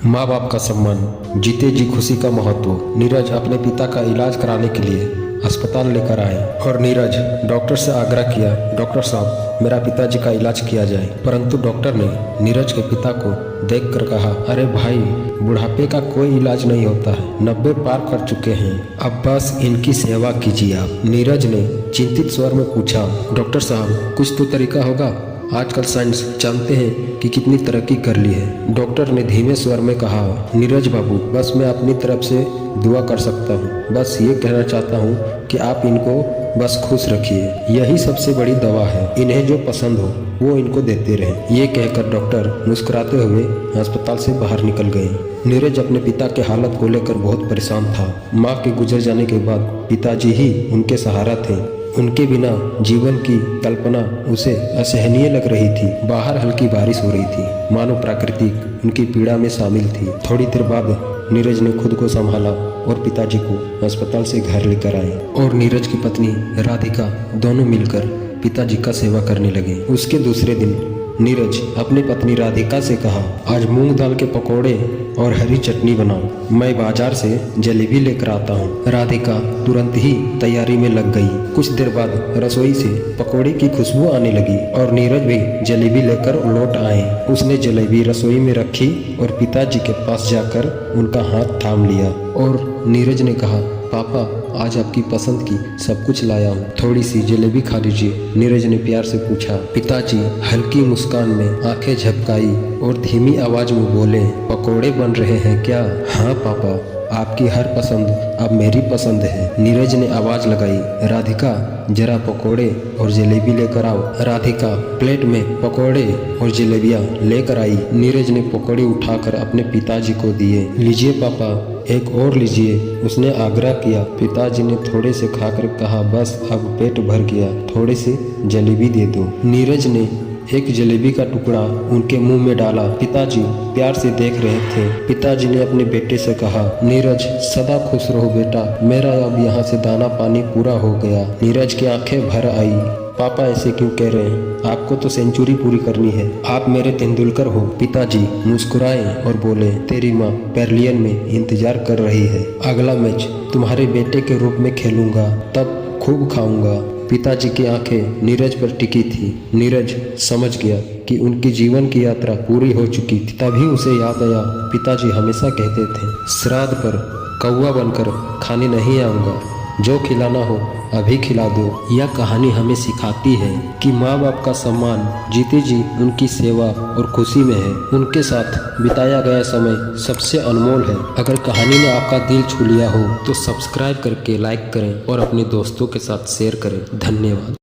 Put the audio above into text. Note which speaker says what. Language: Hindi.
Speaker 1: माँ बाप का सम्मान, जीते जी खुशी का महत्व। नीरज अपने पिता का इलाज कराने के लिए अस्पताल लेकर आए और नीरज डॉक्टर से आग्रह किया, डॉक्टर साहब मेरा पिताजी का इलाज किया जाए। परंतु डॉक्टर ने नीरज के पिता को देखकर कहा, अरे भाई, बुढ़ापे का कोई इलाज नहीं होता है, 90 पार कर चुके हैं, अब बस इनकी सेवा कीजिए आप। नीरज ने चिंतित स्वर में पूछा, डॉक्टर साहब कुछ तो तरीका होगा, आजकल साइंस जानते हैं कि कितनी तरक्की कर ली है। डॉक्टर ने धीमे स्वर में कहा, नीरज बाबू बस मैं अपनी तरफ से दुआ कर सकता हूँ, बस ये कहना चाहता हूँ कि आप इनको बस खुश रखिए, यही सबसे बड़ी दवा है, इन्हें जो पसंद हो वो इनको देते रहें। ये कहकर डॉक्टर मुस्कुराते हुए अस्पताल से बाहर निकल गए। नीरज अपने पिता के हालत को लेकर बहुत परेशान था। माँ के गुजर जाने के बाद पिताजी ही उनके सहारा थे। उनके बिना जीवन की कल्पना उसे असहनीय लग रही थी। बाहर हल्की बारिश हो रही थी, मानो प्रकृति उनकी पीड़ा में शामिल थी। थोड़ी देर बाद नीरज ने खुद को संभाला और पिताजी को अस्पताल से घर लेकर आए और नीरज की पत्नी राधिका दोनों मिलकर पिताजी का सेवा करने लगे। उसके दूसरे दिन नीरज अपनी पत्नी राधिका से कहा, आज मूंग दाल के पकोड़े और हरी चटनी बनाओ, मैं बाजार से जलेबी लेकर आता हूँ। राधिका तुरंत ही तैयारी में लग गई। कुछ देर बाद रसोई से पकोड़े की खुशबू आने लगी और नीरज भी जलेबी लेकर लौट आए। उसने जलेबी रसोई में रखी और पिताजी के पास जाकर उनका हाथ थाम लिया और नीरज ने कहा, पापा आज आपकी पसंद की सब कुछ लाया हूँ, थोड़ी सी जलेबी खा लीजिए। नीरज ने प्यार से पूछा। पिताजी हल्की मुस्कान में आंखें झपकाई और धीमी आवाज में बोले, पकोड़े बन रहे हैं क्या? हाँ पापा, आपकी हर पसंद अब मेरी पसंद है। नीरज ने आवाज लगाई, राधिका जरा पकोड़े और जलेबी लेकर आओ। राधिका प्लेट में पकोड़े और जलेबियाँ लेकर आई। नीरज ने पकोड़े उठाकर अपने पिताजी को दिए। लीजिए पापा, एक और लीजिए, उसने आग्रह किया। पिताजी ने थोड़े से खाकर कहा, बस अब पेट भर गया, थोड़ी सी जलेबी दे दो। नीरज ने एक जलेबी का टुकड़ा उनके मुंह में डाला। पिताजी प्यार से देख रहे थे। पिताजी ने अपने बेटे से कहा, नीरज सदा खुश रहो बेटा, मेरा अब यहाँ से दाना पानी पूरा हो गया। नीरज की आंखें भर आई। पापा ऐसे क्यों कह रहे हैं, आपको तो सेंचुरी पूरी करनी है, आप मेरे तेंदुलकर हो। पिताजी मुस्कुराए और बोले, तेरी माँ पेविलियन में इंतजार कर रही है, अगला मैच तुम्हारे बेटे के रूप में खेलूंगा, तब खूब खाऊंगा। पिताजी की आंखें नीरज पर टिकी थी। नीरज समझ गया कि उनकी जीवन की यात्रा पूरी हो चुकी थी। तभी उसे याद आया, पिताजी हमेशा कहते थे, श्राद्ध पर कौवा बनकर खाने नहीं आऊँगा, जो खिलाना हो अभी खिला दो। यह कहानी हमें सिखाती है कि माँ बाप का सम्मान जीते जी उनकी सेवा और खुशी में है। उनके साथ बिताया गया समय सबसे अनमोल है। अगर कहानी ने आपका दिल छू लिया हो तो सब्सक्राइब करके लाइक करें और अपने दोस्तों के साथ शेयर करें। धन्यवाद।